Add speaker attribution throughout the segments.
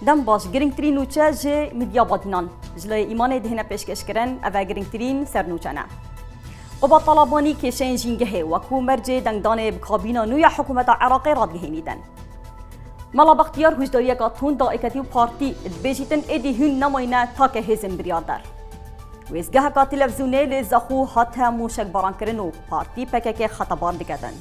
Speaker 1: دم باش گرنگترین نوچه جه مدیا بادنان جلوی ایمان دهنه پیشکش کرن اوه گرنگترین سر نوچنه قبا طالبانی کشین جینگه وکو مرجع دنگدان بکابینا نوی حکومت عراقی رادگهینیدن مالا بختیار هجداریه که تون دا اکتی و پارتی بیجیتن ایدی هون نماینه تا که هزم بریادر ویزگاه که تلویزیونه لزاخو حتی موشک باران کرن و پارتی پکک خطبار دکتن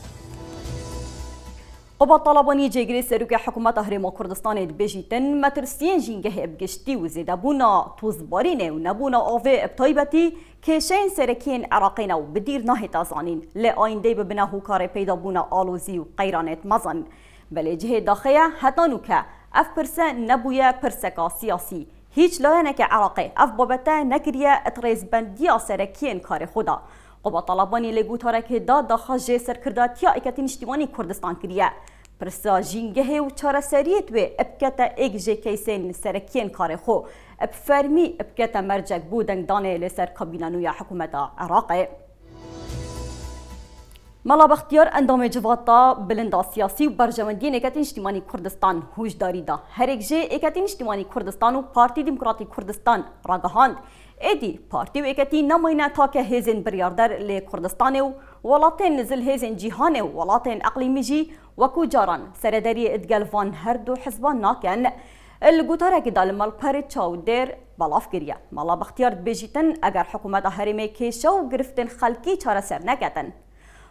Speaker 1: قبا طالبانی جگری سروک حکومت هرما کردستان بیجیتن مترسین جینگه بگشتی و زیده بونا توزبارینه و نبونا آوه ابتایبتی کشین سرکین عراقین و بدیر ناهی تازانین لی آینده ببنه هوکار پیدا بونا آلوزی و قیرانت مزن بله جهه داخله حتی نوکه اف پرسه نبویه پرسکا سیاسی هیچ لایه که عراقی اف بابته نکریه اتریز بندیا سرکین کار خدا قبا طالبانی لگو تارک داد داخل جه سرکرداتیا اکتین اجتماعی کردستان کریه پرسا جینگه و چاره سریت و ابکتا ایک جه کیسین سرکین کار خو اب فرمی ابکتا مرجع بودن دانه لسر کابینانوی حکومت عراقی مالا بختیار اندام جواتا بلندا سیاسی و برجمندین اکتین اجتماعی کردستان هوشداری دا هر یک جه اکتین اجتماعی کردستان و پارتی دموکراتی کردستان راگهاند ایدی پارتی و اکتی نماینه تا که هزین بریاردر لی کردستان و ولاتین نزل هزین جیهان و ولاتین اقلیمی جی وکو جاران سرداری ادگلوان هر دو حزبان ناکن الگوتاره که دال مال پر چاو دیر بلاف گریه مالا بختیار بیجیتن اگر حکومت هرمه کشو گرفتن خلکی چاره سر نکتن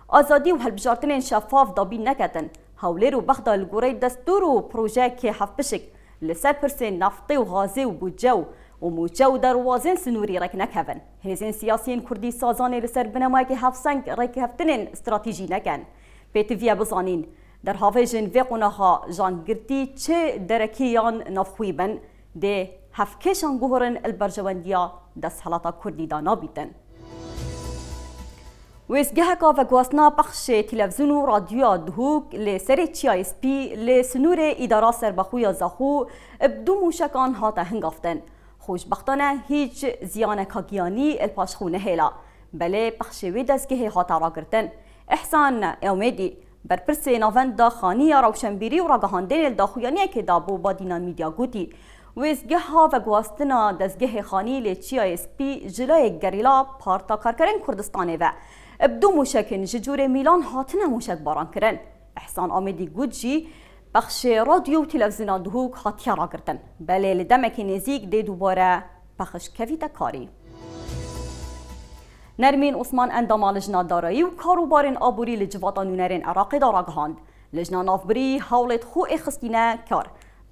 Speaker 1: آزادی و هلبجارتن شفاف دابی نکتن هولیر و بخدا الگوری دستور و پروژه که حف بشک لسر پرسین نفتی و غازی و بودجو و موچو دروازن سنوری رک نکهون هزین سیاسیین کردی سازان لسر بنمای که هفسنگ رک هفتنین استراتیجی نکن پیتویا بزانین در هاویجن وقونها جانگرتی چه درکیان نفخویبن ده هفکشان گوهرن البرجواندیا دست حالتا کردی دانا بیتن ویزگاه که وگواسنا بخش تلویزیون و رادیو دهوک لسر چی اس پی لسنور اداره سربخوی زاخو بدو موشکان هاته هنگافتن خوشبختانه هیچ زیان کاگیانی الپاشخونه هیلا بله بخش وی دزگه هاته را گرتن احسان اومیدی برپرس ناوند خانی روشنبیری و راگهاندن الداخویانی که دابو با دینان میدیا گوتی ویزگه ها و گواستنا دزگه خانی لچی اس پی جلوی گریلا پارتا کارکرین کردستانه و ابدو موشکن ججور میلان هاتنه موشک باران کرن احسان آمیدی گوجی بخش رادیو و تلویزیون دهوک هاتیا را گرتن بله لدمک نزیک دی دوباره بخش کویتا کاری نرمین عثمان اندام لجنه دارایی و کاروبارین آبوری لجواتا نونرین عراقی داراگهاند لجنه نافبری حولت خو اخستینه کار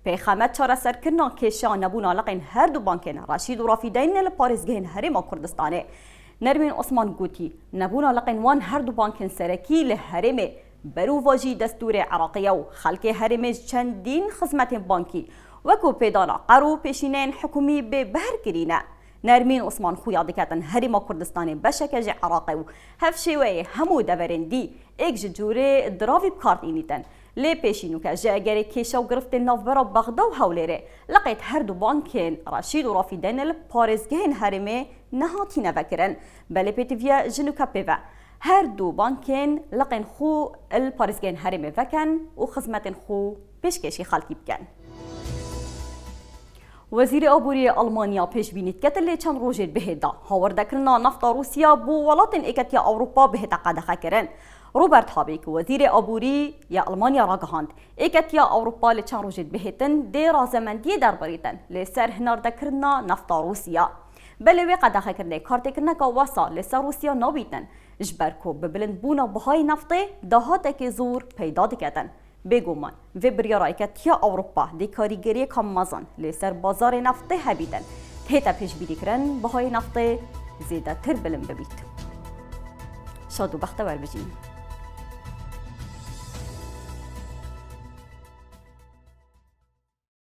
Speaker 1: پیخامت چاره سرکرنا کشان نبونا لقین هر دو بانکین رشید و رافیدین لپارزگهین هرما کردستانه نرمین عثمان گوتی نبونا لقین وان هر دو بانکین سرکی لحرمه برو واجی دستور عراقیه و خلق هرمه چندین خدمت بانکی وکو پیدانا قرو پیشینین حکومی به بهر گرینه نرمین عثمان خویا دکتن هرما کردستان بشکج عراقی و هفشوی همو دورندی ایک جوره دراوی بکارت اینیتن لی پیشینو که جاگری کشو گرفت نافبرا بغدا و حولره لقیت هر دو بانکین رشید و رافیدین الپارزگهین هرمه نهاتی نوکرن بله پیتویا جنو کپیوه هر دو بانکین لقین خو الپارزگهین هرمه وکن و خدمتین خو پیشکشی خلقی بکن وزیر آبوری آلمانیا پیش بینید که تلی چند روزه بهدا هاورده کرنا نفت روسیا بو ولاتن اکتیا اروپا بهدا قدخه کرن روبرت هابیک وزیر آبوری یا آلمانیا راگهاند اکتیا اروپا لی چند روزه بهتن دی رازمندی در بریتن لی سر هنارده کرنا نفت روسیا بله وی قدخه کرنه کارت کرنه که واسا لی سر روسیا نابیتن جبرکو ببلند بونا بهای نفته دهاته که زور پیدا دکتن بگومان و بریارای که تیا اروپا دی کاریگری کم مزان لسر بازار نفته هبیدن تیتا پیش بیدی کرن بهای نفته زیده تر بلن ببید شاد و بخته ور بجین